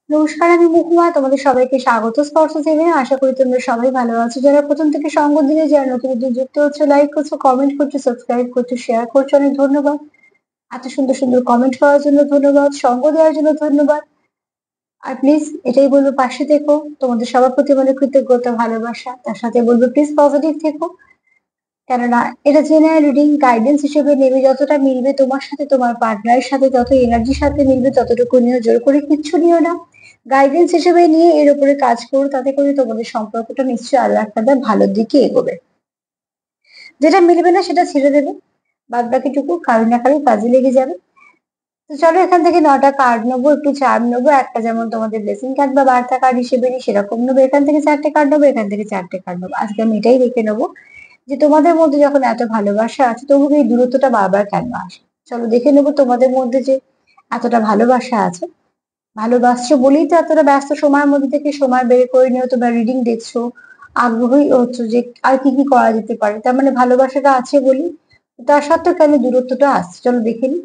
নমস্কার, আমি মহুয়া। তোমাদের সবাইকে স্বাগত স্পর্শ চ্যানেলে। আশা করি তোমরা সবাই ভালো আছো। যারা প্রথম থেকে সঙ্গ দিলে, যারা নতুন নতুন যুক্ত হচ্ছে, লাইক করছো, কমেন্ট করছো, সাবস্ক্রাইব করছো, শেয়ার করছো, অনেক ধন্যবাদ। এত সুন্দর সুন্দর কমেন্ট করার জন্য ধন্যবাদ, সঙ্গ দেওয়ার জন্য ধন্যবাদ। আর প্লিজ এটাই বলবো, পাশে থেকো। তোমাদের সবার প্রতি মানে কৃতজ্ঞতা, ভালোবাসা। তার সাথে বলবো প্লিজ পজিটিভ থেকো। কেননা এটা জেনারেল রিডিং, গাইডেন্স হিসেবে নেবে। যতটা মিলবে তোমার সাথে, তোমার পার্টনারের সাথে, যত এনার্জির সাথে মিলবে ততটুকু নিও, জোর করে কিচ্ছু নিও না। গাইডেন্স হিসেবে নিয়ে এর উপরে কাজ করো, তাতে করে তোমাদের সম্পর্কটা নিশ্চয়ই আল্লাহ তাআলা ভালোর দিকে এগোবে। যেটা মিলবে না সেটা ছেড়ে দেবে, বাদ বাকিটুকু কারো না কারো কাজে লেগে যাবে। তো চলো এখান থেকে 9টা কার্ড নেবো, একটু চার্ম নেবো। একটা যেমন তোমাদের ব্লেসিং কার্ড বা বার্তা কার্ড হিসেবে নিই সেরকম নেবো। এখান থেকে 4টে কার্ড নেবো, এখান থেকে 4টে কার্ড নেবো। আজকে আমি এটাই রেখে নেবো যে তোমাদের মধ্যে যখন এত ভালোবাসা আছে, তবু এই দূরত্বটা বারবার কেন আসে। চলো দেখে নেবো তোমাদের মধ্যে যে এতটা ভালোবাসা আছে, ভালোবাসছো বলেই তো এতটা ব্যস্ত সময়ের মধ্যে থেকে সময় বের করে নিও তোমরা রিডিং দেখছো, আগ্রহী হচ্ছে যে আর কি কি করা যেতে পারে। তার মানে ভালোবাসাটা আছে বলি। তার সত্ত্বেও কেন দূরত্বটা আসছে, চলো দেখে নিই।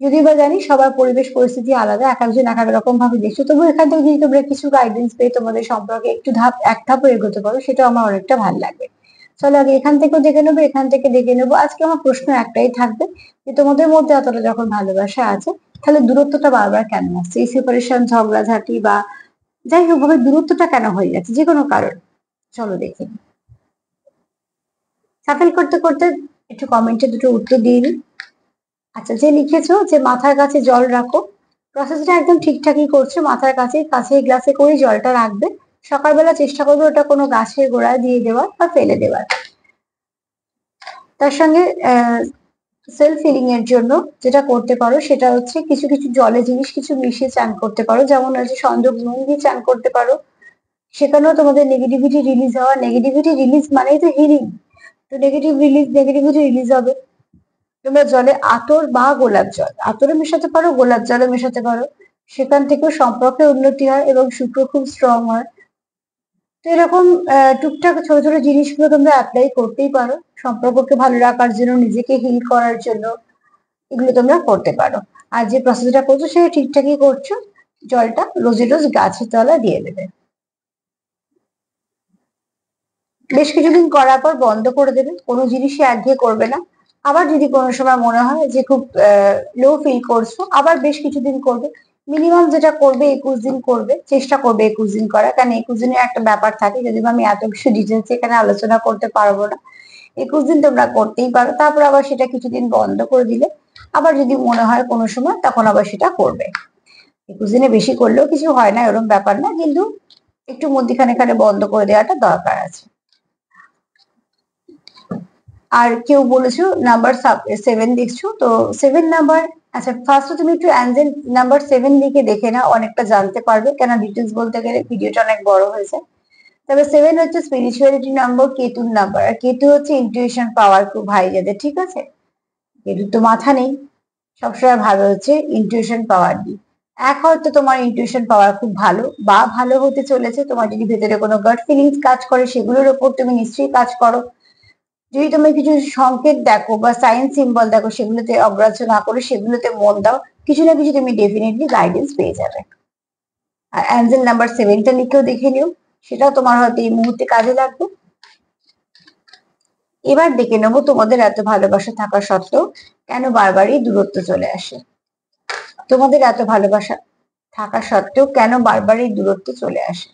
যদিও বা জানি সবার পরিবেশ পরিস্থিতি আলাদা, এক একজন এক এক রকম ভাবে দেখছো, তবু এখান থেকে যদি তোমরা কিছু গাইডেন্স পেয়ে তোমাদের সম্পর্কে একটু এক ধাপ এগোতে পারো, সেটা আমার অনেকটা ভালো লাগবে। চলো আগে এখান থেকেও দেখে নেবো, এখান থেকে দেখে নেবো। আজকে আমার প্রশ্ন একটাই থাকবে, যে তোমাদের মধ্যে এতটা যখন ভালোবাসা আছে, তাহলে দূরত্বটা বারবার কেন আসছে? এই সেপারেশন, ঝগড়াঝাটি বা যাই হোক ভাবে দূরত্বটা কেন হয়ে যাচ্ছে, যে কোনো কারণ। চলো দেখি। সাফেল করতে করতে একটু কমেন্টে দুটো উত্তর দিয়ে নিই। আচ্ছা, যে লিখেছো যে মাথার কাছে জল রাখো, প্রসেসটা একদম ঠিকঠাকই করছো। মাথার কাছে কাছে গ্লাসে করে জলটা রাখবে। সকালবেলা চেষ্টা করবে ওটা কোনো গাছের গোড়ায় দিয়ে দেওয়ার বা ফেলে দেওয়ার। তার সঙ্গে সেলফ হিলিং এর জন্য যেটা করতে পারো সেটা হচ্ছে কিছু কিছু জলে জিনিস কিছু মিশিয়ে চান করতে পারো। যেমন হচ্ছে সন্দক নুন দিয়ে চান করতে পারো। সেখানেও তোমাদের নেগেটিভিটি রিলিজ হওয়া, নেগেটিভিটি রিলিজ মানেই তো হিলিং। তো নেগেটিভিটি রিলিজ হবে। তোমরা জলে আতর বা গোলাপ জল, আতরও মেশাতে পারো, গোলাপ জলও মেশাতে পারো। সেখান থেকেও সম্পর্কের উন্নতি হয় এবং শুক্র খুব স্ট্রং হয়। তো এরকম টুকটাক ছোট ছোট জিনিসগুলো তোমরা অ্যাপ্লাই করতেই পারো সম্পর্ককে ভালো রাখার জন্য, নিজেকে হিল করার জন্য। এগুলো তোমরা করতে পারো। আর যে প্রসেসটা করছো সেটা ঠিকঠাকই করছো। জলটা রোজে রোজ গাছের তলায় দিয়ে দেবে। বেশ কিছুদিন করার পর বন্ধ করে দেবে, কোনো জিনিসই একঘেয়ে করবে না। আবার যদি কোনো সময় মনে হয় যে খুব লো ফিল করছো, আবার বেশ কিছুদিন করবে। মিনিমাম যেটা করবে 21 দিন করবে, চেষ্টা করবে 21 দিন করা। কারণ 21 দিনের একটা ব্যাপার থাকে, যদি আমি এত কিছু ডিটেলস এখানে আলোচনা করতে পারবো না। 21 দিন তোমরা করতেই পারো, তারপর আবার সেটা কিছুদিন বন্ধ করে দিলে আবার যদি মনে হয় কোনো সময়, তখন আবার সেটা করবে। 21 দিনে বেশি করলেও কিছু হয় না, এরকম ব্যাপার না, কিন্তু একটু মধ্যিখানে এখানে বন্ধ করে দেওয়াটা দরকার আছে। আর কেউ বলেছো নাম্বার 7 দেখছো তো, 7 নাম্বার। আচ্ছা, ফার্স্টে তুমি একটু অ্যাঞ্জেল নাম্বার 7 লিখে দেখে নাও, অনেকটা জানতে পারবে। কেন ডিটেলস বলতে গেলে ভিডিওটা অনেক বড় হয়েছে। তবে 7 হচ্ছে স্পিরিচুয়ালিটি নাম্বার, কেতুর নাম্বার। আর কেতু হচ্ছে ইনটিউশন পাওয়ার খুব হাই যাদের, ঠিক আছে। কেতুর তো মাথা নেই, সবসময় ভালো হচ্ছে ইনটিউশন পাওয়ার দিয়ে। হয়তো তোমার ইনটিউশন পাওয়ার খুব ভালো বা ভালো হতে চলেছে। তোমার যদি ভেতরে কোনো গাট ফিলিংস কাজ করে, সেগুলোর উপর তুমি নিশ্চয়ই কাজ করো। যদি তুমি কিছু সংকেত দেখো বা সাইন সিম্বল দেখো, সেগুলোতে অগ্রাহ্য না করে সেগুলোতে মন দাও, কিছু না কিছু তুমি ডেফিনেটলি গাইডেন্স পেয়ে যাবে। আর অ্যাঞ্জেল নাম্বার 7টা লিখেও দেখে নিও, সেটাও তোমার হয়তো এই মুহূর্তে কাজে লাগবে। এবার দেখে নেবো তোমাদের এত ভালোবাসা থাকা সত্ত্বেও কেন বারবারই দূরত্ব চলে আসে। তোমাদের এত ভালোবাসা থাকা সত্ত্বেও কেন বারবারই দূরত্ব চলে আসে।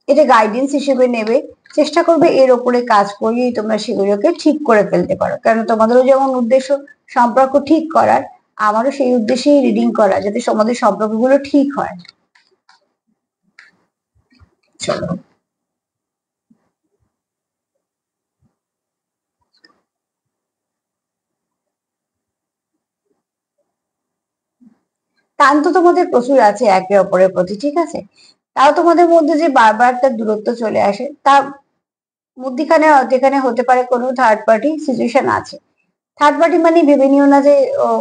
এটা গাইডেন্স হিসেবে নেবে। চেষ্টা করবে এর ওপরে কাজ করিয়ে তোমরা সেগুলোকে ঠিক করে ফেলতে পারো। কারণ তোমাদেরও যেমন উদ্দেশ্য সম্পর্ক ঠিক করার, আমারও সেই উদ্দেশ্যেই রিডিং করা, যাতে তোমাদের সম্পর্কগুলো ঠিক হয়। চলো, টান তো তোমাদের প্রচুর আছে একে অপরের প্রতি, ঠিক আছে। তাও তোমাদের মধ্যে যে বারবার একটা দূরত্ব চলে আসে, তার মধ্যিখানে যেখানে হতে পারে কোনো থার্ড পার্টি সিচুয়েশন আছে। থার্ড পার্টি মানে ভেবে নিও না যে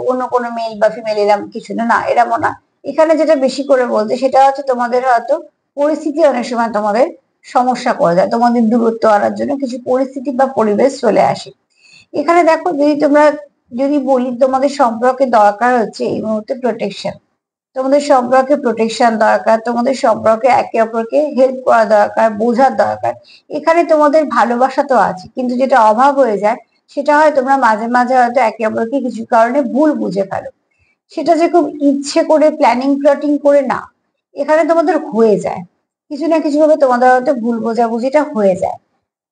অন্য কোনো মেল বা ফিমেল, এরম কিছু না, না এরমও না। এখানে যেটা বেশি করে বলতে সেটা হচ্ছে তোমাদের হয়তো পরিস্থিতি অনেক সময় তোমাদের সমস্যা করে দেয়, তোমাদের দূরত্ব আনার জন্য কিছু পরিস্থিতি বা পরিবেশ চলে আসে। এখানে দেখো, যদি তোমরা যদি বলি তোমাদের সম্পর্কে দরকার হচ্ছে এই মুহূর্তে প্রোটেকশন, তোমাদের সম্পর্কে প্রোটেকশন দরকার, তোমাদের সম্পর্কে একে অপরকে হেল্প করা দরকার, বোঝার দরকার। এখানে তোমাদের ভালোবাসা তো আছে, কিন্তু যেটা অভাব হয়ে যায় সেটা হয় তোমরা মাঝে মাঝে হয়তো একে অপরকে কিছু কারণে ভুল বুঝে ফেলো। সেটা যে খুব ইচ্ছে করে প্ল্যানিং প্লটিং করে না, এখানে তোমাদের হয়ে যায় কিছু না কিছু ভাবে, তোমাদের হয়তো ভুল বোঝাবুঝিটা হয়ে যায়।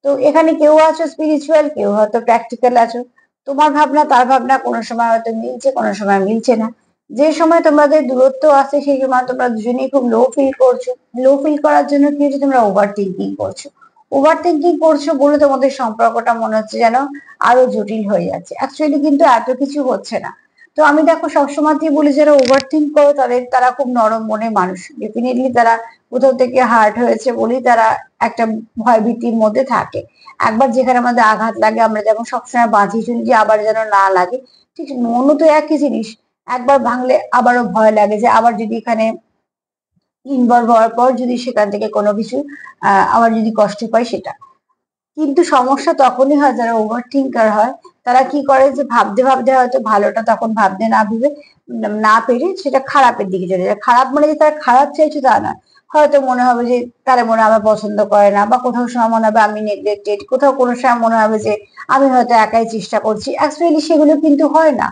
তো এখানে কেউ আছো স্পিরিচুয়াল, কেউ হয়তো প্র্যাকটিক্যাল আছো। তোমার ভাবনা তার ভাবনা কোনো সময় হয়তো মিলছে, কোনো সময় মিলছে না। যে সময় তোমাদের দূরত্ব আছে সেই সময় তোমরা দুজনেই খুব লো ফিল করছো। লো ফিল করার জন্য কি হচ্ছে, তোমরা ওভার থিঙ্কিং করছো। ওভার থিঙ্কিং করছো বলে তোমাদের সম্পর্কটা মনে হচ্ছে যেন আরো জটিল হয়ে যাচ্ছে, অ্যাকচুয়ালি কিন্তু এত কিছু হচ্ছে না। তো আমি দেখো সবসময়তেই বলি, যারা ওভার থিঙ্ক করো তারা খুব নরম মনের মানুষ, ডেফিনেটলি তারা কোথাও থেকে হার্ট হয়েছে বলেই তারা একটা ভয় ভীতির মধ্যে থাকে। একবার যেখানে আমাদের আঘাত লাগে আমরা যেমন সবসময় বাঁচিয়ে চলি যে আবার যেন না লাগে, ঠিক মনও তো একই জিনিস। একবার ভাঙলে আবারও ভয় লাগে যে আবার যদি এখানে ইনভলভ হওয়ার পর যদি সেখান থেকে কোনো কিছু আবার যদি কষ্ট পাই সেটা। কিন্তু সমস্যা তখনই হয় যারা ওভার থিঙ্কার হয়। তারা কি করে যে ভাবতে ভাবতে হয়তো ভালোটা তখন ভাবতে না ভেবে না পেরে সেটা খারাপের দিকে চলে যায়। খারাপ মানে যে তারা খারাপ চাইছে তা না, হয়তো মনে হবে যে তারা মনে হয় আমার পছন্দ করে না, বা কোথাও সময় মনে হবে আমি নেগলেক্টেড, কোথাও কোনো সময় মনে হবে যে আমি হয়তো একাই চেষ্টা করছি। অ্যাকচুয়ালি সেগুলো কিন্তু হয় না।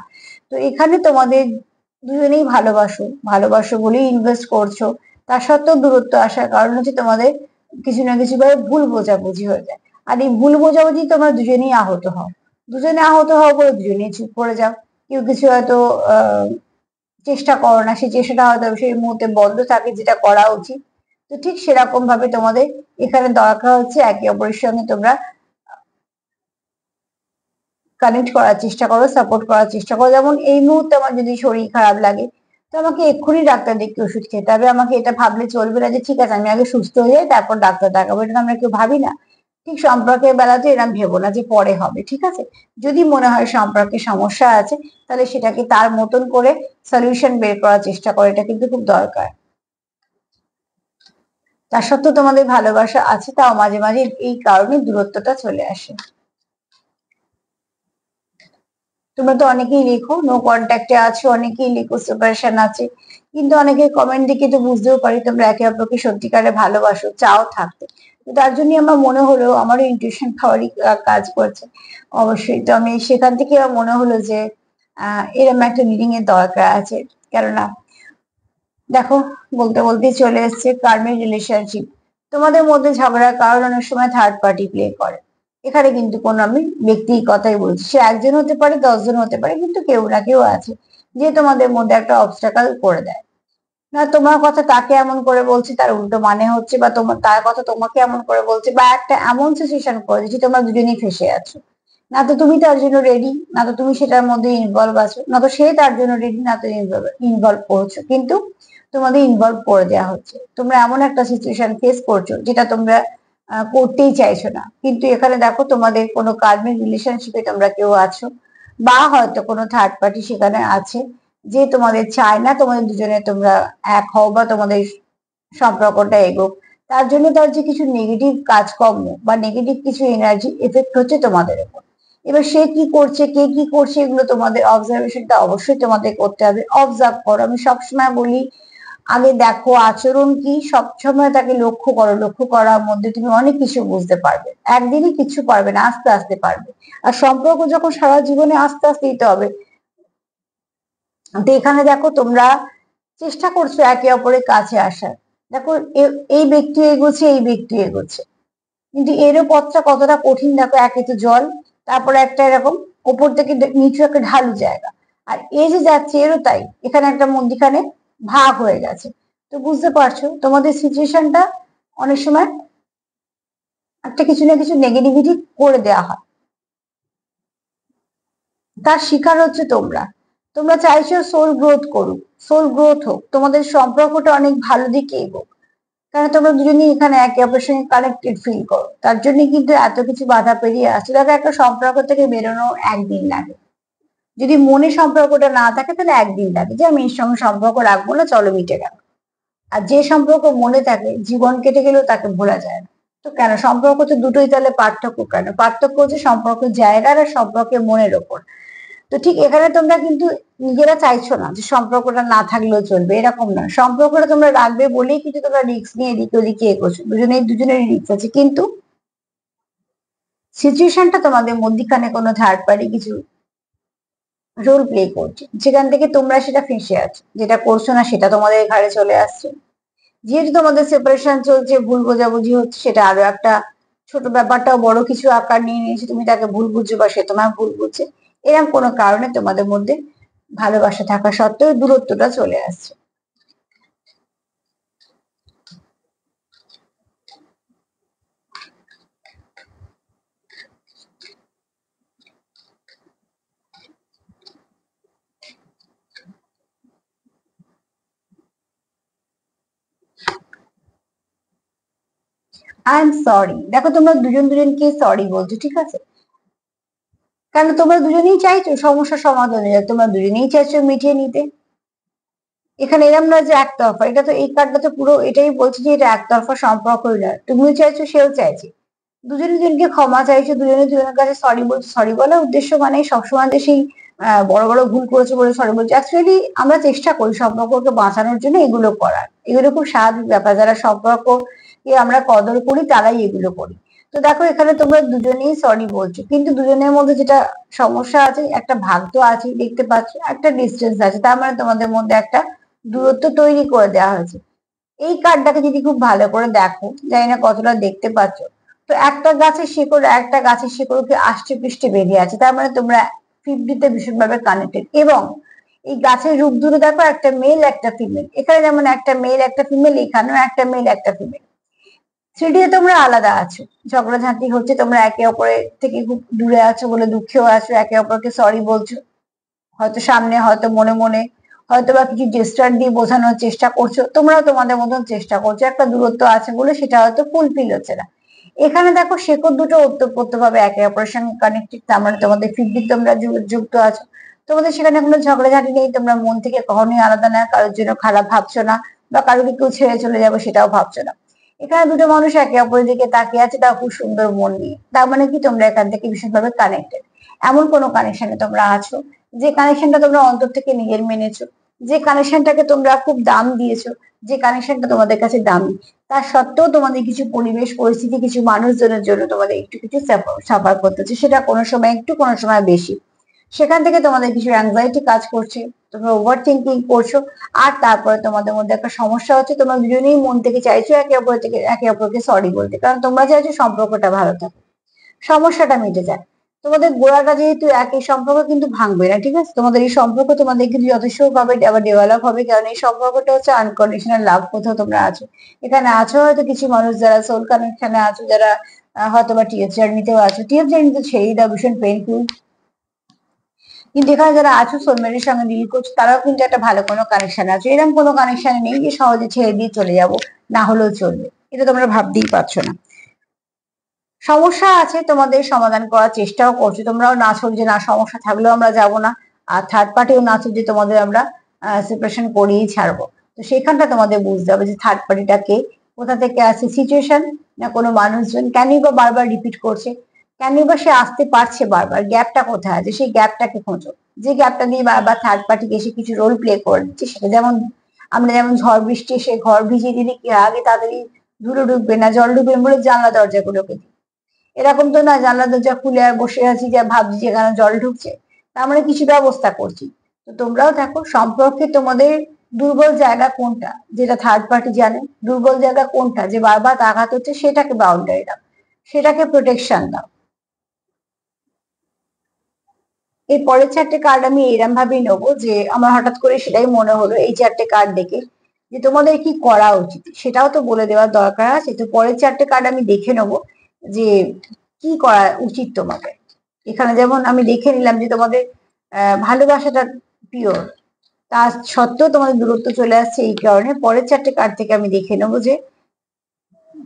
তো এখানে তোমাদের দুজনেই ভালোবাসো, ভালোবাসো বলেই ইনভেস্ট করছো, তা সত্ত্বেও দূরত্ব আসার কারণ হচ্ছে তোমাদের কিছু না কিছু ভাবে ভুল বোঝাবুঝি হয়ে যায়। আর এই ভুল বোঝাবুঝি তোমরা দুজনেই আহত হও। দুজনে আহত হওয়ার পরে দুজনেই চুপ করে যাও। কেউ কিছু হয়তো চেষ্টা করো না, সেই চেষ্টাটা হয়তো সেই মুহূর্তে বন্ধ থাকে যেটা করা উচিত। তো ঠিক সেরকম ভাবে তোমাদের এখানে দরকার হচ্ছে একে অপরের সঙ্গে তোমরা কানেক্ট করার চেষ্টা করো, সাপোর্ট করার চেষ্টা করো। যেমন এই মুহূর্তে আমার যদি শরীর খারাপ লাগে, তো আমাকে এক্ষুনি ডাক্তার দেখে ওষুধ খেতে হবে। আমাকে এটা ভাবলে চলবে না যে ঠিক আছে আমি আগে সুস্থ হয়ে যাই তারপর ডাক্তার দেখাবো, এটা আমরা কেউ ভাবি না। ঠিক সম্পর্কের বেলাতে এরকম ভেবো না যে পরে হবে, ঠিক আছে? যদি মনে হয় সম্পর্কে সমস্যা আছে, তাহলে সেটাকে তার মতন করে সলিউশন বের করার চেষ্টা করো, এটা কিন্তু খুব দরকার। তার সত্ত্বেও তোমাদের ভালোবাসা আছে, তাও মাঝে মাঝে এই কারণে দূরত্বটা চলে আসে। তোমরা তো অনেকেই লেখো নো কন্ট্যাক্টে আছো, অনেকেই লেখো সেপারেশন আছে, কিন্তু অনেকের কমেন্ট দেখে তো বুঝতেও পারি তোমরা একে অপরকে সত্যিকারে ভালোবাসো, চাও থাকতে। তো তার জন্য আমার মনে হলো, আমারও ইনটিউশন পাওয়ারই কাজ করছে অবশ্যই। তো আমি সেখান থেকে আমার মনে হলো যে এরকম একটা রিডিং এর দরকার আছে। কেননা দেখো, বলতে বলতেই চলে এসছে কার্মিক রিলেশনশিপ। তোমাদের মধ্যে ঝগড়ার কারণ অনেক সময় থার্ড পার্টি প্লে করে। এখানে কিন্তু কোনো আমি ব্যক্তির কথাই বলছি, সে একজন হতে পারে, 10 জন হতে পারে, কিন্তু কেউ না কেউ আছে যে তোমাদের মধ্যে একটা অবস্টাকল করে দেয়। না তোমার কথা তাকে এমন করে বলছে তার উল্টো মানে হচ্ছে, বা তোমার তার কথা তোমাকে এমন করে বলছে, বা একটা এমন সিচুয়েশন করে দিচ্ছে তোমরা দুজনেই ফেসে আছো। না তো তুমি তার জন্য রেডি, না তো তুমি সেটার মধ্যে ইনভলভ আছো, না তো সে তার জন্য রেডি, না তো ইনভলভ করছো, কিন্তু তোমাদের ইনভলভ করে দেওয়া হচ্ছে। তোমরা এমন একটা সিচুয়েশন ফেস করছো যেটা তোমরা করতেই চাইছো না, কিন্তু এখানে দেখো তোমাদের কোনো কার্মিক রিলেশনশিপে তোমরা কেউ আছো, বা হয়তো কোনো থার্ড পার্টি সেখানে আছে যে তোমাদের চায় না তোমাদের দুজনে তোমরা এক হও বা তোমাদের সম্পর্কটা এগোক। তার জন্য তার যে কিছু নেগেটিভ কাজকর্ম বা নেগেটিভ কিছু এনার্জি এফেক্ট হচ্ছে তোমাদের উপর। এবার সে কি করছে, কে কি করছে, এগুলো তোমাদের অবজারভেশনটা অবশ্যই তোমাদের করতে হবে। অবজার্ভ করো, আমি সবসময় বলি আগে দেখো আচরণ কি, সবসময় তাকে লক্ষ্য করো। লক্ষ্য করার মধ্যে তুমি অনেক কিছু বুঝতে পারবে। একদিনই কিছু পারবে না, আস্তে আস্তে পারবে। আর সম্পর্ক যখন সারা জীবনে আস্তে আস্তে দিতে হবে। তো এখানে দেখো তোমরা চেষ্টা করছো একে অপরের কাছে আসার। দেখো এই ব্যক্তি এগোচ্ছে, এই ব্যক্তি এগোচ্ছে, কিন্তু এরও পথটা কতটা কঠিন দেখো। একে তো জল, তারপরে একটা এরকম ওপর থেকে নিচু একটা ঢালু জায়গা, আর এই যে যাচ্ছে এরও তাই, এখানে একটা মধ্যিখানে ভাগ হয়ে গেছে। তো বুঝতে পারছো তোমাদের সিচুয়েশনটা অনেক সময় একটা কিছু না কিছু নেগেটিভিটি করে দেওয়া হয়, তার শিকার হচ্ছে তোমরা। তোমরা চাইছো সোল গ্রোথ করুক, সোল গ্রোথ হোক, তোমাদের সম্পর্কটা অনেক ভালো দিকে এগোক, কারণ তোমরা দুজনেই এখানে একে অপরের সঙ্গে কানেক্টেড ফিল করো। তার জন্য কিন্তু এত কিছু বাধা পেরিয়ে আসছে। দেখো একটা সম্পর্ক থেকে বেরোনো একদিন লাগে, যদি মনে সম্পর্কটা না থাকে তাহলে একদিন লাগে যে আমি এর সঙ্গে সম্পর্ক রাখবো না, চলো মিটে গেল। আর যে সম্পর্ক মনে থাকে জীবন কেটে গেলেও তাকে ভোলা যায় না। তো কেন সম্পর্ক তো দুটোই, তাহলে পার্থক্য কেন? পার্থক্য হচ্ছে সম্পর্কের জায়গার আর সম্পর্কের মনের ওপর। তো তো ঠিক এখানে তোমরা কিন্তু নিজেরা চাইছো না যে সম্পর্কটা না থাকলেও চলবে, এরকম না। সম্পর্কটা তোমরা রাখবে বলেই কিন্তু তোমরা রিস্ক নিয়ে এদিকে ওদিকে এগোছো, দুজনেরই রিস্ক আছে, কিন্তু সিচুয়েশনটা তোমাদের মধ্যখানে কোনো থার্ড পার্টি কিছু রোল প্লে করছে, যেখান থেকে তোমরা সেটা ফেঁসে আছো, যেটা করছো না সেটা তোমাদের ঘাড়ে চলে আসছে। যেহেতু তোমাদের সেপারেশন চলছে, ভুল বোঝাবুঝি হচ্ছে, সেটা আরো একটা ছোট ব্যাপারটাও বড় কিছু আকার নিয়ে নিয়েছে, তুমি তাকে ভুল বুঝছো বা সে তোমার ভুল বুঝছে, এরকম কোনো কারণে তোমাদের মধ্যে ভালোবাসা থাকা সত্ত্বেও দূরত্বটা চলে আসছে। আই এম সরি, দেখো তোমরা দুজনকে সরি বলছো, ঠিক আছে, কারণ তোমরা দুজনেই চাইছো সমস্যা সমাধানে, তোমরা দুজনেই চাইছো মিটিয়ে নিতে। এখানে এরম না যে একতরফা, এটা তো এই কার্ডটা তো পুরো এটাই বলছে যে এটা একতরফা সম্পর্কই নয়, তুমিও চাইছো সেও চাইছে, দুজনে দুজনকে ক্ষমা চাইছো, দুজনে দুজনের কাছে সরি বলছো। সরি বলার উদ্দেশ্য মানে সবসময় যে সেই বড় বড় ভুল করেছো বলে সরি বলছো, অ্যাকচুয়ালি আমরা চেষ্টা করি সম্পর্ককে বাঁচানোর জন্য এগুলো করার, এগুলো খুব স্বাভাবিক ব্যাপার, যারা সম্পর্ককে আমরা কদর করি তারাই এগুলো করি। তো দেখো এখানে তোমরা দুজনেই সরি বলছো, কিন্তু দুজনের মধ্যে যেটা সমস্যা আছে, একটা ভাগ তো আছে দেখতে পাচ্ছ, একটা ডিস্টেন্স আছে, তার মানে তোমাদের মধ্যে একটা দূরত্ব তৈরি করে দেওয়া হয়েছে। এই কার্ডটাকে যদি খুব ভালো করে দেখো, জানি না কতটা দেখতে পাচ্ছ, তো একটা গাছের শিকড় একটা গাছের শিকড়কে আষ্টে পৃষ্ঠে বেরিয়ে আছে, তার মানে তোমরা 50-তে ভীষণভাবে কানেক্টেড। এবং এই গাছের রূপ দুটো দেখো, একটা মেল একটা ফিমেল, এখানে যেমন একটা মেল একটা ফিমেল, এখানেও একটা মেল একটা ফিমেল। থ্রিডি তোমরা আলাদা আছো, ঝগড়াঝাঁটি হচ্ছে, তোমরা একে অপরের থেকে খুব দূরে আছো বলে দুঃখেও আছো, একে অপরকে সরি বলছো, হয়তো সামনে, হয়তো মনে মনে, হয়তো বা কিছু জেস্টার দিয়ে বোঝানোর চেষ্টা করছো, তোমরাও তোমাদের মতন চেষ্টা করছো, একটা দূরত্ব আছে বলে সেটা হয়তো ফুলফিল হচ্ছে না। এখানে দেখো শেকড় দুটো ওতপ্রোত ভাবে একে অপরের সঙ্গে কানেক্টেড, তার মানে তোমাদের ফিরতি তোমরা যুক্ত আছো, তোমাদের সেখানে কোনো ঝগড়াঝাটি নেই, তোমরা মন থেকে কখনোই আলাদা না, কারোর জন্য খারাপ ভাবছো না, বা কারোকে কেউ ছেড়ে চলে যাবো সেটাও ভাবছো না। এখানে দুটো মানুষ একে অপরের দিকে তাকিয়ে আছে, তাও খুব সুন্দর মন নিয়ে, তার মানে কি তোমরা এখান থেকে ভীষণভাবে কানেক্টেড। এমন কোনো কানেকশনে তোমরা আছো, যে কানেকশনটা তোমরা অন্তর থেকে নিজের মেনেছো, যে কানেকশনটাকে তোমরা খুব দাম দিয়েছো, যে কানেকশনটা তোমাদের কাছে দামি, তার সত্ত্বেও তোমাদের কিছু পরিবেশ পরিস্থিতি, কিছু মানুষজনের জন্য তোমাদের একটু কিছু সাফার করতে হচ্ছে, সেটা কোনো সময় একটু, কোনো সময় বেশি। সেখান থেকে তোমাদের কিছু অ্যাংজাইটি কাজ করছে, তোমরা ওভার থিঙ্কিং করছো, আর তারপরে তোমাদের মধ্যে একটা সমস্যা হচ্ছে, তোমরা দুজনেই মন থেকে চাইছো একে অপরকে সরি বলতে, কারণ তোমরা চাইছো সম্পর্কটা ভালো থাকে, সমস্যাটা মিটে যায়। তোমাদের গোড়াটা যেহেতু একই, সম্পর্ক কিন্তু ভাঙবে না, ঠিক আছে, তোমাদের এই সম্পর্ক তোমাদের কিন্তু যথেষ্ট ভাবে আবার ডেভেলপ হবে, কারণ এই সম্পর্কটা হচ্ছে আনকন্ডিশনাল লাভ, কোথাও তোমরা আছো, এখানে আছো হয়তো কিছু মানুষ যারা সোল কানেকশনে আছো, যারা হয়তো বা টিএফ জার্নিতেও আছো, টিএফ জার্নি তো ছেড়েই দাও, ভীষণ পেইনফুল, কিন্তু এখানে যারা আছো সোলমেটের সঙ্গে ডিল করছো, তারাও কিন্তু একটা ভালো কোনো কানেকশন আছে, এরকম কোনো কানেকশন নেই যে সহজে ছেড়ে দিয়ে চলে যাব, না হলেও চলবে, এটা তোমরা ভাবতেই পারছো না। সমস্যা আছে, তোমাদের সমাধান করার চেষ্টাও করছো, তোমরাও না ছোট যে না সমস্যা থাকলেও আমরা যাব না, আর থার্ড পার্টিও না ছোট যে তোমাদের আমরা সেপারেশন করিয়েই ছাড়বো। তো সেখানটা তোমাদের বুঝতে হবে যে থার্ড পার্টিটা কে, কোথা থেকে আসছে, সিচুয়েশন না কোনো মানুষজন, কেনই বা বারবার রিপিট করছে, কেনই বা সে আসতে পারছে বারবার, গ্যাপটা কোথায় আছে, সেই গ্যাপটাকে খোঁজো, যে গ্যাপটা দিয়ে বারবার থার্ড পার্টি এসে কিছু রোল প্লে করে দিচ্ছে, সেটা যেমন আমরা যেমন ঝড় বৃষ্টি এসে ঘর ভিজিয়ে দিলে কি আগে তাড়াতাড়ি ধুলো ঢুকবে না, জল ঢুকবে বলে জানলা দরজাগুলোকে, এরকম তো না জানলা দরজা খুলে আর বসে আছি যে ভাবছি যে এখানে জল ঢুকছে, তার মানে কিছু ব্যবস্থা করছি। তো তোমরাও দেখো সম্পর্কে তোমাদের দুর্বল জায়গা কোনটা, যেটা থার্ড পার্টি জানে, দুর্বল জায়গা কোনটা যে বারবার আঘাত হচ্ছে, সেটাকে বাউন্ডারি দাও, সেটাকে প্রোটেকশন দাও। এর পরের চারটে কার্ড আমি এরম ভাবেই নেবো, যে আমার হঠাৎ করে সেটাই মনে হলো এই চারটে কার্ড দেখে, যে তোমাদের কি করা উচিত সেটাও তো বলে দেওয়ার দরকার আছে, তো পরের চারটে কার্ড আমি দেখে নেবো যে কি করা উচিত তোমাদের। এখানে যেমন আমি দেখে নিলাম যে তোমাদের ভালোবাসাটা পিওর, তা সত্ত্বেও তোমাদের দূরত্ব চলে আসছে, এই কারণে পরের চারটে কার্ড থেকে আমি দেখে নেবো যে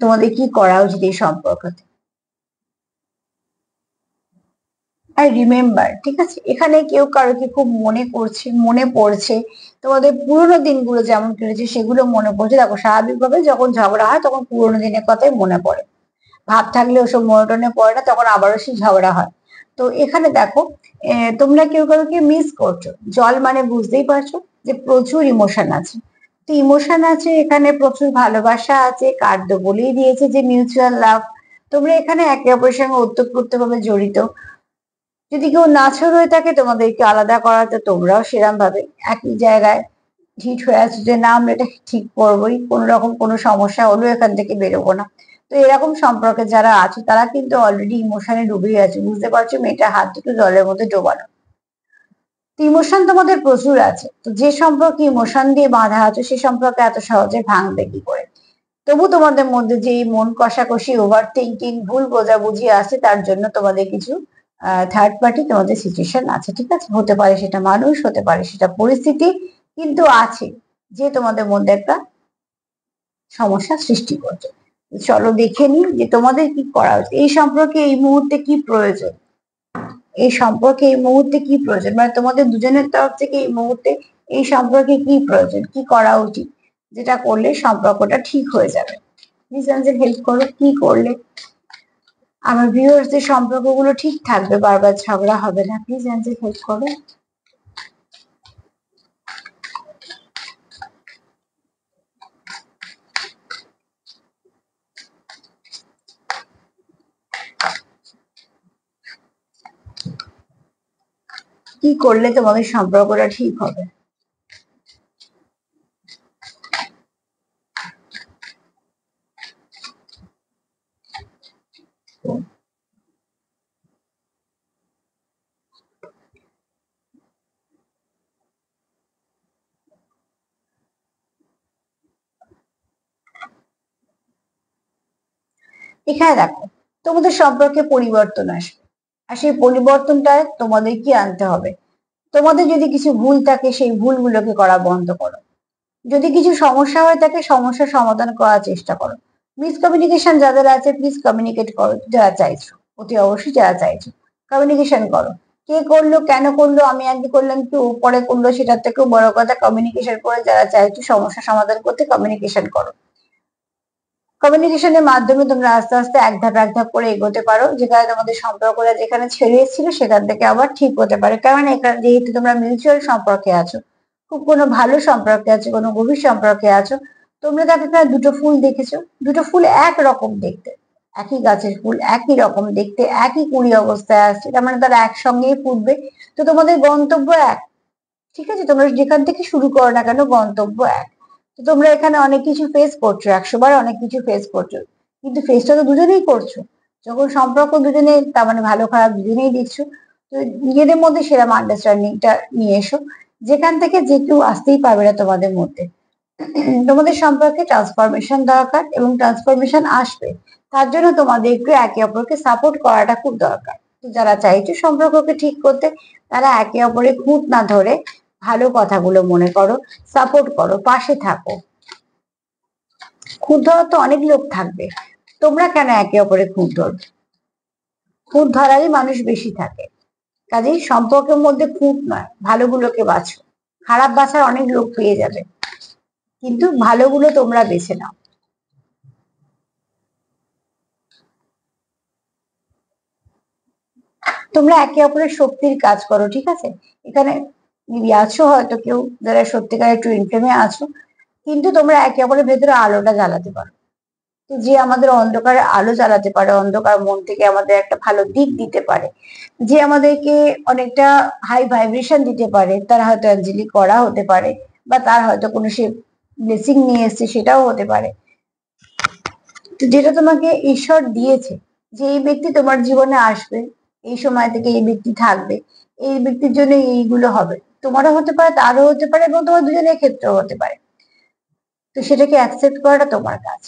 তোমাদের কি করা উচিত এই সম্পর্কতে। আর রিমেম্বার, ঠিক আছে, এখানে কেউ কারোকে খুব মনে করছে, মনে পড়ছে, তোমাদের পুরোনো দিনগুলো যেমন কেটেছে সেগুলো মনে পড়ছে। দেখো স্বাভাবিকভাবে যখন ঝগড়া হয় তখন পুরোনো দিনের কথাই মনে পড়ে, ভাব থাকলে ওসব মনে টনে পড়ে না, তখন আবারও সেই ঝগড়া হয়। তো এখানে দেখো তোমরা কেউ কাউকে মিস করছো। জল মানে বুঝতেই পারছো যে প্রচুর ইমোশন আছে। তো ইমোশন আছে এখানে, প্রচুর ভালোবাসা আছে, কার্ড বলেই দিয়েছে যে মিউচুয়াল লাভ। তোমরা এখানে একে অপরের সঙ্গে ওতপ্রোতভাবে জড়িত। যদি কেউ নাছোড় হয়ে থাকে তোমাদেরকে আলাদা করাতে তোমরাও সেরকম ভাবে একই জায়গায় হিট হয়ে আছো যে না আমরা এটা ঠিক করবোই, কোন রকম কোনো সমস্যা হলো এখান থেকে বেরোবো না। তো এরকম সম্পর্কে যারা আছে তারা কিন্তু অলরেডি ইমোশনে ডুবেই আছে। বুঝতে পারছো মেয়েটার হাত দুটো জলের মধ্যে ডোবানো। ইমোশন তোমাদের প্রচুর আছে। তো যে সম্পর্কে ইমোশন দিয়ে বাঁধা আছে সে সম্পর্কে এত সহজে ভাঙবে কি করে? তবু তোমাদের মধ্যে যে এই মন কষাকষি, ওভার থিঙ্কিং, ভুল বোঝাবুঝি আছে, তার জন্য তোমাদের কিছু থার্ড পার্টি তোমাদের সিচুয়েশন আছে। ঠিক আছে, হতে পারে সেটা মানুষ, হতে পারে সেটা পরিস্থিতি, কিন্তু আছে যে তোমাদের মধ্যে একটা সমস্যা সৃষ্টি করছে। চলো দেখে নি যে তোমাদের কি করা উচিত, এই সম্পর্কে এই মুহূর্তে কি প্রয়োজন, এই সম্পর্কে এই মুহূর্তে কি প্রয়োজন, মানে তোমাদের দুজনের তরফ থেকে এই মুহূর্তে এই সম্পর্কে কি প্রয়োজন, কি করা উচিত, যেটা করলে সম্পর্কটা ঠিক হয়ে যাবে। প্লিজ আমাদের হেল্প করো, কি করলে আমার ভিউয়ার্সদের সম্পর্কগুলো ঠিক থাকবে, বারবার ঝগড়া হবে না। প্লিজ আমাদের হেল্প করো। কি করলে তোমাদের সম্পর্কটা ঠিক হবে? এখানে দেখো তোমাদের সম্পর্কে পরিবর্তন আসবে, আর সেই পরিবর্তনটা তোমাদের কি আনতে হবে? তোমাদের যদি কিছু ভুল থাকে সেই ভুলগুলোকে করা বন্ধ করো। যদি কিছু সমস্যা হয়ে থাকে সমস্যার সমাধান করার চেষ্টা করো। মিসকমিউনিকেশন যাদের আছে প্লিজ কমিউনিকেট করো, যারা চাইছো, অতি অবশ্যই যারা চাইছো কমিউনিকেশন করো। কে করলো, কেন করলো, আমি আগে করলাম কি ও পরে করলো, সেটার থেকেও বড় কথা কমিউনিকেশন করে যারা চাইছো সমস্যা সমাধান করতে কমিউনিকেশন করো। কমিউনিকেশনের মাধ্যমে তোমরা আস্তে আস্তে এক ধাপ করে এগোতে পারো, যেখানে তোমাদের সম্পর্কটা যেখানে ছেড়ে এসেছিল সেখান থেকে আবার ঠিক হতে পারে। কারণ এখানে যেহেতু তোমরা মিউচুয়াল সম্পর্কে আছো, খুব কোনো ভালো সম্পর্কে আছো, কোনো গভীর সম্পর্কে আছো, তোমরা তাকে এখানে দুটো ফুল দেখেছো, দুটো ফুল এক রকম দেখতে, একই গাছের ফুল একই রকম দেখতে, একই কুড়ি অবস্থায় আসছে, তার মানে তারা একসঙ্গেই ফুটবে। তো তোমাদের গন্তব্য এক। ঠিক আছে, তোমরা যেখান থেকে শুরু করো না কেন গন্তব্য এক। তো তোমরা এখানে অনেক কিছু ফেস করছো, 100 বার অনেক কিছু ফেস করছো, কিন্তু ফেসটা তো দুজনেই করছো। যখন সম্পর্ক দুজনে, তার মানে ভালো খারাপ দুজনেই দেখছো। তো নিজেদের মধ্যে সেরকম আন্ডারস্ট্যান্ডিংটা নিয়ে এসো, যেখান থেকে যে কেউ আসতেই পারবে না তোমাদের মধ্যে। তোমাদের সম্পর্কে ট্রান্সফরমেশন দরকার এবং ট্রান্সফরমেশন আসবে। তার জন্য তোমাদের একটু একে অপরকে সাপোর্ট করাটা খুব দরকার। তো যারা চাইছো সম্পর্ককে ঠিক করতে, তারা একে অপরের খুঁত না ধরে ভালো কথাগুলো মনে করো, সাপোর্ট করো, পাশে থাকো। খুঁত ধরা তো অনেক লোক থাকবে, তোমরা কেন একে অপরে খুঁত ধরবে? খুঁত ধরারই মানুষ বেশি থাকে। কাজেই সম্পর্কের মধ্যে খুঁত নয়, ভালোগুলোকে বাছো। খারাপ বাছার অনেক লোক পেয়ে যাবে, কিন্তু ভালোগুলো তোমরা বেছে নাও। তোমরা একে অপরের শক্তির কাজ করো। ঠিক আছে, এখানে আছো হয়তো কেউ যারা সত্যিকারের টুইন ফ্লেমে আছো, কিন্তু তোমরা একে অপরের ভেতরে আলোটা জ্বালাতে পারো। তো যে আমাদের অন্ধকারে আলো জ্বালাতে পারে, অন্ধকার মন থেকে আমাদের একটা ভালো দিক দিতে পারে, যে আমাদেরকে অনেকটা হাই ভাইব্রেশন দিতে পারে, তার হয়তো অ্যাঞ্জেলি করা হতে পারে, বা তার হয়তো কোনো সে ব্লেসিং নিয়ে এসছে, সেটাও হতে পারে। তো যেটা তোমাকে ঈশ্বর দিয়েছে, যে এই ব্যক্তি তোমার জীবনে আসবে, এই সময় থেকে এই ব্যক্তি থাকবে, এই ব্যক্তির জন্য এইগুলো হবে, তোমারও হতে পারে, তারও হতে পারে, এবং তোমার দুজনের ক্ষেত্রেও হতে পারে। তো সেটাকে অ্যাকসেপ্ট করাটা তোমার কাজ।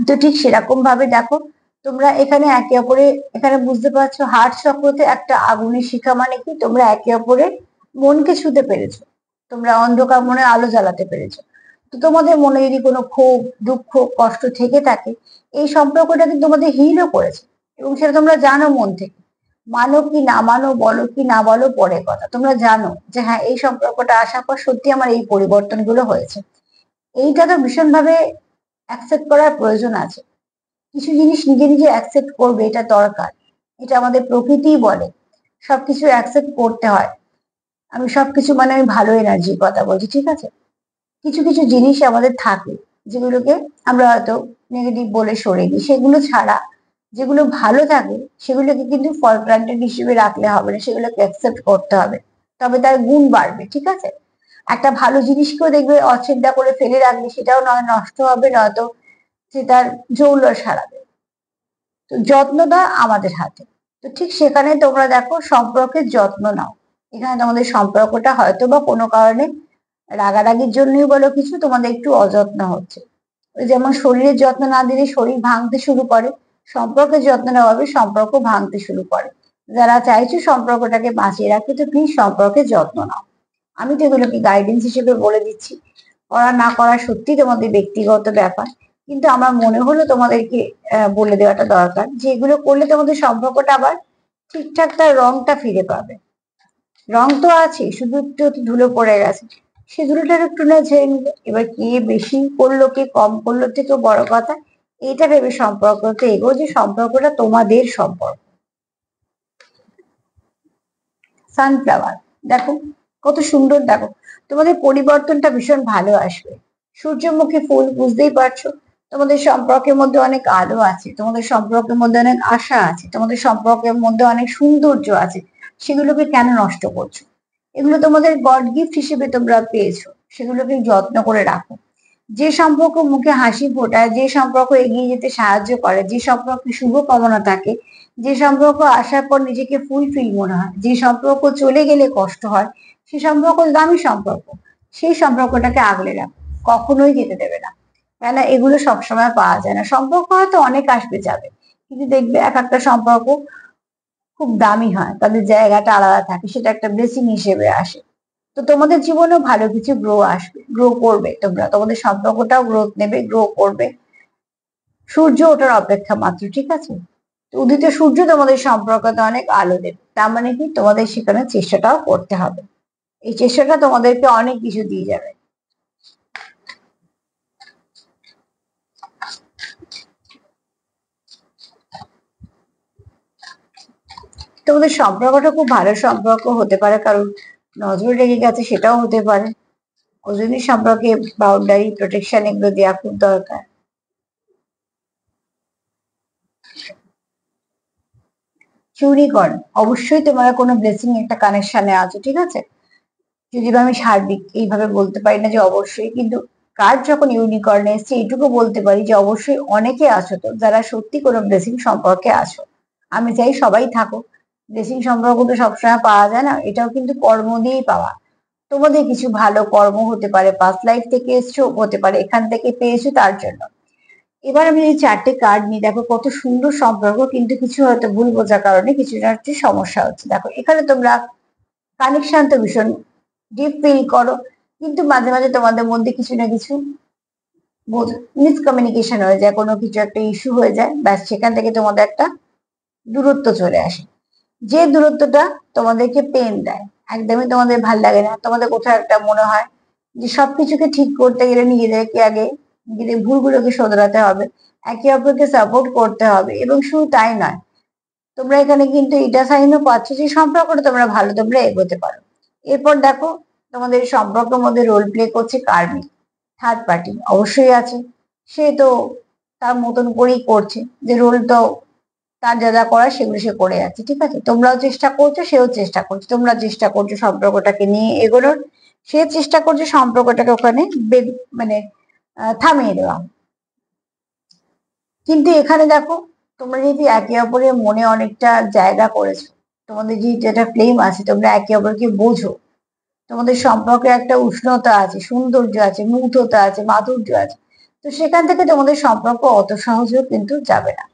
তো ঠিক সেরকম ভাবে দেখো, তোমরা এখানে একে অপরে, এখানে বুঝতে পারছো হার্ট চক্রতে একটা আগুনের শিখা, মানে কি তোমরা একে অপরের মনকে ছুতে পেরেছো, তোমরা অন্ধকার মনে আলো জ্বালাতে পেরেছো। তো তোমাদের মনে যদি কোনো ক্ষোভ, দুঃখ, কষ্ট থেকে থাকে, এই সম্পর্কটা কিন্তু তোমাদের হিলও করেছে, এবং সেটা তোমরা জানো মন থেকে। মানো কি না মানো, বলো কি না বলো পরের কথা, তোমরা জানো যে হ্যাঁ এই সম্পর্কটা আসার পর সত্যি আমার এই পরিবর্তনগুলো হয়েছে। এইটা তো ভীষণভাবে অ্যাকসেপ্ট করার প্রয়োজন আছে। কিছু জিনিস নিজে নিজে অ্যাকসেপ্ট করবে, এটা দরকার। এটা আমাদের প্রকৃতিই বলে, সবকিছু অ্যাকসেপ্ট করতে হয়। আমি সবকিছু মানে আমি ভালো এনার্জির কথা বলছি, ঠিক আছে? কিছু কিছু জিনিস আমাদের থাকে যেগুলোকে আমরা হয়তো নেগেটিভ বলে সরে দিই, সেগুলো ছাড়া যেগুলো ভালো থাকে সেগুলোকে কিন্তু ফর গ্রান্টেড হিসেবে রাখলে হবে না, সেগুলোকে অ্যাকসেপ্ট করতে হবে, তবে তার গুণ বাড়বে, ঠিক আছে? একটা ভালো জিনিসকেও দেখবে অচেষ্টা করে ফেলে রাখলে সেটাও নয় নষ্ট হবে, নয়তো সে তার জৌলস হারাবে। তো যত্নটা আমাদের হাতে। তো ঠিক সেখানে তোমরা দেখো সম্পর্কের যত্ন নাও। এখানে তোমাদের সম্পর্কটা হয়তো বা কোনো কারণে রাগারাগির জন্যই বলো কিছু তোমাদের একটু অযত্ন হচ্ছে। ওই যেমন শরীরের যত্ন না দিলে শরীর ভাঙতে শুরু করে, সম্পর্কের যত্ন নেওয়া হবে সম্পর্ক ভাঙতে শুরু করে। যারা চাইছো সম্পর্কটাকে বাঁচিয়ে রাখতে, তো প্লিজ সম্পর্কের যত্ন নাও। আমি তো এগুলোকে গাইডেন্স হিসেবে বলে দিচ্ছি, করা না করা সত্যি তোমাদের ব্যক্তিগত ব্যাপার, কিন্তু আমার মনে হলো তোমাদেরকে বলে দেওয়াটা দরকার যে এগুলো করলে তোমাদের সম্পর্কটা আবার ঠিকঠাক তার রংটা ফিরে পাবে। রং তো আছে, শুধু একটু ধুলো পড়ে গেছে, সে ধুলোটার একটু না ঝেড়ে নিবে। এবার কে বেশি করলো কে কম করলো থেকেও বড় কথা এইটা ভেবে সম্পর্কতে এগো যে সম্পর্কটা তোমাদের সম্পর্ক। সানফ্লাওয়ার দেখো কত সুন্দর, দেখো তোমাদের পরিবর্তনটা ভীষণ ভালো আসবে। সূর্যমুখী ফুল, বুঝতেই পারছো তোমাদের সম্পর্কের মধ্যে অনেক আলো আছে, তোমাদের সম্পর্কের মধ্যে অনেক আশা আছে, তোমাদের সম্পর্কের মধ্যে অনেক সৌন্দর্য আছে, সেগুলোকে কেন নষ্ট করছো? এগুলো তোমাদের গড গিফট হিসেবে তোমরা পেয়েছো, সেগুলোকে যত্ন করে রাখো। যে সম্পর্ক মুখে হাসি ফোটায়, যে সম্পর্ক এগিয়ে যেতে সাহায্য করে, যে সম্পর্কে শুভ কামনা থাকে, যে সম্পর্ক আসার পর নিজেকে ফুলফিল মনে হয়, যে সম্পর্ক চলে গেলে কষ্ট হয়, সে সম্পর্ক দামি সম্পর্ক, সেই সম্পর্কটাকে আগলে রাখো, কখনোই যেতে দেবে না। কেন, এগুলো সবসময় পাওয়া যায় না। সম্পর্ক হয়তো অনেক আসবে যাবে, কিন্তু দেখবে এক একটা সম্পর্ক খুব দামি হয়, তাদের জায়গাটা আলাদা থাকে, সেটা একটা ব্লেসিং হিসেবে আসে। তো তোমাদের জীবনেও ভালো কিছু গ্রো আসবে, গ্রো করবে তোমরা, তোমাদের সম্পর্কটাও গ্রোথ নেবে, গ্রো করবে। সূর্য ওঠার অপেক্ষা মাত্র, ঠিক আছে? তো উদিত সূর্য তোমাদের সম্পর্কতে অনেক আলো দেবে, তার মানে কি তোমাদের সেখানে চেষ্টাটাও করতে হবে। এই চেষ্টাটা তোমাদেরকে অনেক কিছু দিয়ে যাবে। তোমাদের সম্পর্কটা খুব ভালো সম্পর্ক হতে পারে, কারণ নজর লেগে গেছে সেটাও হতে পারে। ওই জন্য সম্পর্কে বাউন্ডারি প্রোটেকশন এগুলো দেওয়া খুব দরকার। ইউনিকর্ন, অবশ্যই তোমরা কোনো ব্লেসিং একটা কানেকশনে আছো, ঠিক আছে? যদিও আমি সার্বিক এইভাবে বলতে পারি না যে অবশ্যই, কিন্তু কার্ড যখন ইউনিকর্নে এসছে এইটুকু বলতে পারি যে অবশ্যই অনেকে আছো তো যারা সত্যি কোনো ব্লেসিং সম্পর্কে আছো। আমি চাই সবাই থাকো, ব্লেসিং সম্পর্ক তো সবসময় পাওয়া যায় না, এটাও কিন্তু কর্ম দিয়েই পাওয়া। তোমাদের কিছু ভালো কর্ম হতে পারে, পাস্ট লাইফ থেকে এসছো, হতে পারে এখান থেকে পেয়েছো, তার জন্য। এবার আমি এই চারটে কার্ড নিয়ে দেখো কত সুন্দর সম্পর্ক, কিন্তু কিছু হয়তো ভুল বোঝার কারণে কিছুটা হচ্ছে সমস্যা হচ্ছে। দেখো এখানে তোমরা কানেকশন তো ভীষণ ডিপ ফিল করো, কিন্তু মাঝে মাঝে তোমাদের মধ্যে কিছু না কিছু মিসকমিউনিকেশন হয়ে যায়, কোনো কিছু একটা ইস্যু হয়ে যায়, ব্যাস সেখান থেকে তোমাদের একটা দূরত্ব চলে আসে। যে দূরত্বটা তোমাদেরকে পেন দেয়, একদমই তোমাদের ভাল লাগে না, তোমাদের কোথাও একটা মনে হয় যে সবকিছুকে ঠিক করতে গেলে নিজেদেরকে আগে নিজেদের ভুলগুলোকে শোধরাতে হবে, একে অপরকে সাপোর্ট করতে হবে। এবং শুধু তাই নয়, তোমরা এখানে কিন্তু এটা সাইনও পাচ্ছ যে সম্পর্কটা তোমরা ভালো, তোমরা এগোতে পারো। এরপর দেখো তোমাদের সম্পর্কের মধ্যে রোল প্লে করছে কার্মিক, থার্ড পার্টি অবশ্যই আছে। সে তো তার মতন করেই করছে, যে রোল তো তার যা যা করার সেগুলো সে করে যাচ্ছে, ঠিক আছে? তোমরাও চেষ্টা করছো, সেও চেষ্টা করছে, তোমরা চেষ্টা করছো সম্পর্কটাকে নিয়ে এগোনোর, সে চেষ্টা করছে সম্পর্কটাকে ওখানে মানে থামিয়ে দেওয়া। কিন্তু এখানে দেখো তোমরা যদি একে অপরের মনে অনেকটা জায়গা করেছো, তোমাদের যে যেটা ফ্লেম আছে, তোমরা একে অপরকে বোঝো, তোমাদের সম্পর্কে একটা উষ্ণতা আছে, সৌন্দর্য আছে, মুগ্ধতা আছে, মাধুর্য আছে, তো সেখান থেকে তোমাদের সম্পর্ক অত সহজেও কিন্তু যাবে না,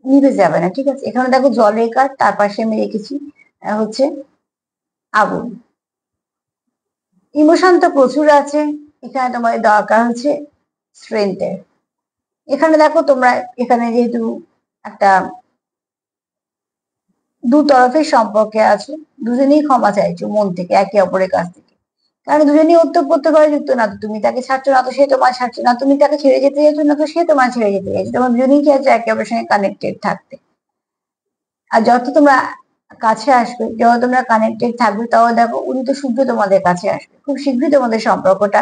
নিভে যাবে না, ঠিক আছে? এখানে দেখো জলের কাঠ, তার পাশে আমি রেখেছি হচ্ছে আগুন। ইমোশন তো প্রচুর আছে, এখানে তোমাদের দরকার হচ্ছে স্ট্রেংথের। এখানে দেখো তোমরা এখানে যেহেতু একটা দু তরফের সম্পর্কে আছো, দুজনেই ক্ষমা চাইছো মন থেকে একে অপরের কাছ থেকে, কারণ দুজনেই ওতপ্রোত ভাবে যুক্ত, না তো তুমি তাকে ছাড়ছো, না তো সে তোমার ছাড়ছে, না তুমি তাকে ছেড়ে যেতে চাইছো, না তো সে তোমার ছেড়ে যেতে চাইছো, তোমার দুজনেই চাইছো একে অপরের সঙ্গে কানেক্টেড থাকতে। আর যত তোমরা কাছে আসবে, যত তোমরা কানেক্টেড থাকবে, তত দেখো উনি তো শুদ্ধ তোমাদের কাছে আসবে, খুব শীঘ্রই তোমাদের সম্পর্কটা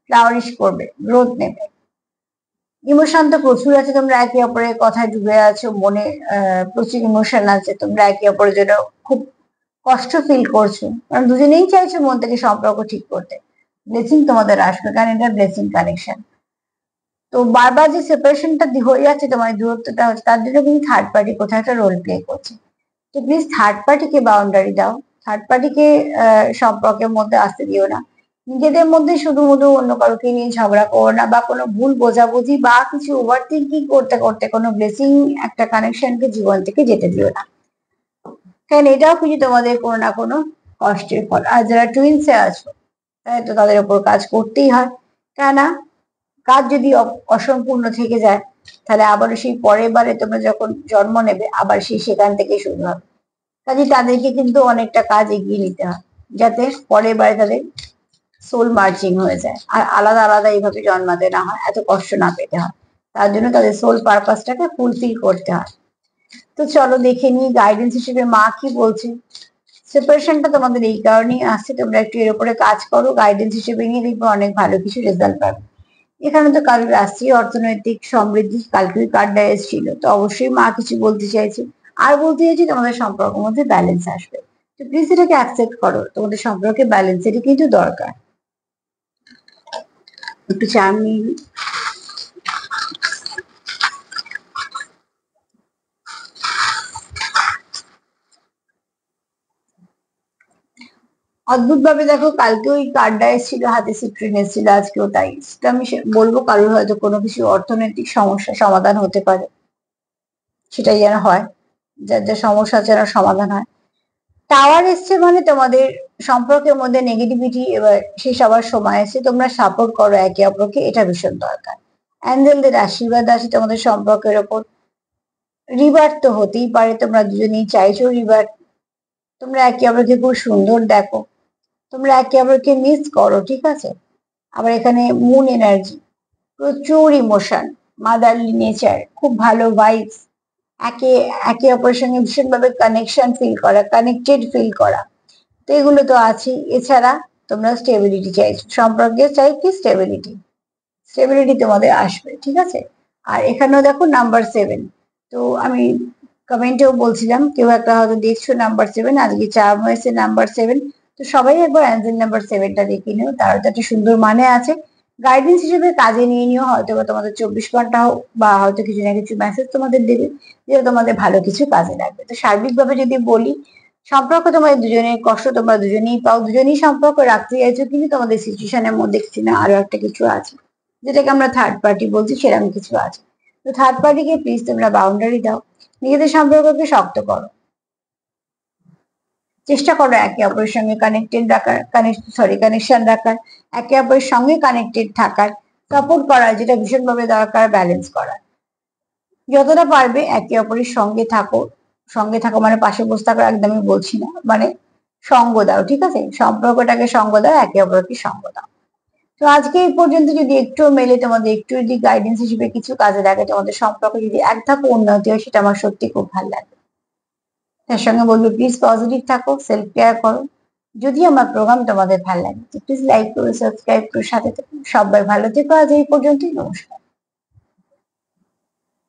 ফ্লাওয়ারিশ করবে, গ্রোথ নেবে। ইমোশন তো প্রচুর আছে, তোমরা একে অপরের কথায় ডুবে আছো, মনে প্রচুর ইমোশন আছে, তোমরা একে অপরের জন্য খুব কষ্ট ফিল করছো, কারণ দুজনেই চাইছো মন থেকে সম্পর্ক ঠিক করতে। ব্লেসিং তোমাদের আসবে, কারণ এটা ব্লেসিং কানেকশন। তো বারবার যে সেপারেশনটা হয়ে যাচ্ছে, তোমার দূরত্বটা হচ্ছে, তার জন্য কিন্তু থার্ড পার্টি কোথাও একটা রোল প্লে করছে। তো প্লিজ থার্ড পার্টিকে বাউন্ডারি দাও, থার্ড পার্টিকে সম্পর্কের মধ্যে আসতে দিও না। নিজেদের মধ্যে শুধু শুধু অন্য কাউকে নিয়ে ঝগড়া করো না, বা কোনো ভুল বোঝাবুঝি বা কিছু ওভার থিঙ্কিং করতে করতে কোনো ব্লেসিং একটা কানেকশনকে জীবন থেকে যেতে দিও না, কারণ এটাও কিছু তোমাদের কোনো না কোনো কষ্টের ফল। আর যারা টুইন্সে আছো, তাই তো তাদের উপর কাজ করতেই হয়, কেননা কাজ যদি অসম্পূর্ণ থেকে যায়, তাহলে আবার সেই পরের বারে তোমরা যখন জন্ম নেবে, আবার সেই সেখান থেকে শুরু হবে। কাজে তাদেরকে কিন্তু অনেকটা কাজ এগিয়ে নিতে হয়, যাতে পরের বারে তাদের সোল মার্চিং হয়ে যায়, আর আলাদা আলাদা এইভাবে জন্মাতে না হয়, এত কষ্ট না পেতে হয়। তার জন্য তাদের সোল পারপাসটাকে ফুলফিল করতে হয়। তো চলো দেখে নিই গাইডেন্স হিসেবে মা কি বলছে। সেপারেশনটা তোমাদের এই কারণেই আসছে, তোমরা একটু এর উপরে কাজ করো, গাইডেন্স হিসেবে নিয়ে দেখবে অনেক ভালো কিছু রেজাল্ট পাবে। এখানে তো কারোর রাশি অর্থনৈতিক সমৃদ্ধি কালকের কার্ডটা এসেছিল, তো অবশ্যই মা কিছু বলতে চাইছে। আর বলতে চাইছি তোমাদের সম্পর্কের মধ্যে ব্যালেন্স আসবে, তো প্লিজ এটাকে অ্যাকসেপ্ট করো, তোমাদের সম্পর্কে ব্যালেন্সেরই কিন্তু দরকার। একটু চা নিয়ে নিই। অদ্ভুত ভাবে দেখো, কালকে ওই কার্ডটা এসেছিল, হাতে সিট্রিন এসেছিল, আজকেও তাই। তো আমি বলবো কারোর হয়তো কোনো কিছু অর্থনৈতিক সমস্যা সমাধান হতে পারে, সেটাই যেন হয়, যার যা সমস্যা যেন সমাধান হয়। টাওয়ার এসছে মানে তোমাদের সম্পর্কের মধ্যে নেগেটিভিটি এবার শেষ হওয়ার সময় এসে, তোমরা সাপোর্ট করো একে অপরকে, এটা ভীষণ দরকার। অ্যাঞ্জেলদের আশীর্বাদ আছে তোমাদের সম্পর্কের ওপর। রিবার্ট তো হতেই পারে, তোমরা দুজনেই চাইছো রিবার্ট, তোমরা একে অপরকে খুব সুন্দর দেখো, তোমরা একে অপরকে মিস করো, ঠিক আছে। আবার এখানে মুন এনার্জি, প্রচুর ইমোশন, মাদারলি নেচার, খুব ভালো ভাইবস, একে একে অপরের সঙ্গে ভীষণভাবে কানেকশন ফিল করা, কানেক্টেড ফিল করা, তো এগুলো তো আছেই। এছাড়া তোমরা স্টেবিলিটি চাইছো, সম্পর্কে চাই কি স্টেবিলিটি, স্টেবিলিটি তোমাদের আসবে, ঠিক আছে। আর এখানেও দেখো নাম্বার 7, তো আমি কমেন্টেও বলছিলাম, কেউ একটা হয়তো দেখছো নাম্বার 7, আজকে চার্ম হয়েছে নাম্বার 7, তো সবাই একবার অ্যাঞ্জেল নাম্বার 7টা দেখে নিও, তার তো একটা সুন্দর মানে আছে। গাইডেন্স হিসেবে কাজে নিয়ে নিও, হয়তো বা তোমাদের 24 ঘন্টা হোক, বা হয়তো কিছু না কিছু মেসেজ তোমাদের দেবে, যেটা তোমাদের ভালো কিছু কাজে লাগবে। তো সার্বিকভাবে যদি বলি, সম্পর্ক তোমাদের দুজনের কষ্ট তোমরা দুজনেই পাও, দুজনেই সম্পর্ক রাখতে চাইছো, কিন্তু তোমাদের সিচুয়েশনের মধ্যে কিছু না আরো একটা কিছু আছে, যেটাকে আমরা থার্ড পার্টি বলছি, সেরকম কিছু আছে। তো থার্ড পার্টিকে প্লিজ তোমরা বাউন্ডারি দাও, নিজেদের সম্পর্ককে শক্ত করো, চেষ্টা করো একে অপরের সঙ্গে কানেক্টেড রাখার, কানেকশন রাখার, একে অপরের সঙ্গে কানেক্টেড থাকার, সাপোর্ট করার, যেটা ভীষণভাবে দরকার, ব্যালেন্স করার। যতটা পারবে একে অপরের সঙ্গে থাকো, সঙ্গে থাকো মানে পাশে বসে থাকো একদমই বলছি না, মানে সঙ্গ দাও, ঠিক আছে, সম্পর্কটাকে সঙ্গ দাও, একে অপরকে সঙ্গ দাও। তো আজকে এই পর্যন্ত যদি একটু মেলে, তোমাদের একটু যদি গাইডেন্স হিসেবে কিছু কাজে লাগে, তোমাদের সম্পর্ক যদি এক ধাপ উন্নতি হয়, সেটা আমার সত্যি খুব ভালো লাগে। তার সঙ্গে বলবো প্লিজ পজিটিভ থাকো, সেলফ কেয়ার করো। যদি আমার প্রোগ্রাম তোমাদের ভালো লাগে, প্লিজ লাইক করো, সাবস্ক্রাইব করো, সাথে থেকো। সবাই ভালো থেকো, আজ এই পর্যন্তই, নমস্কার।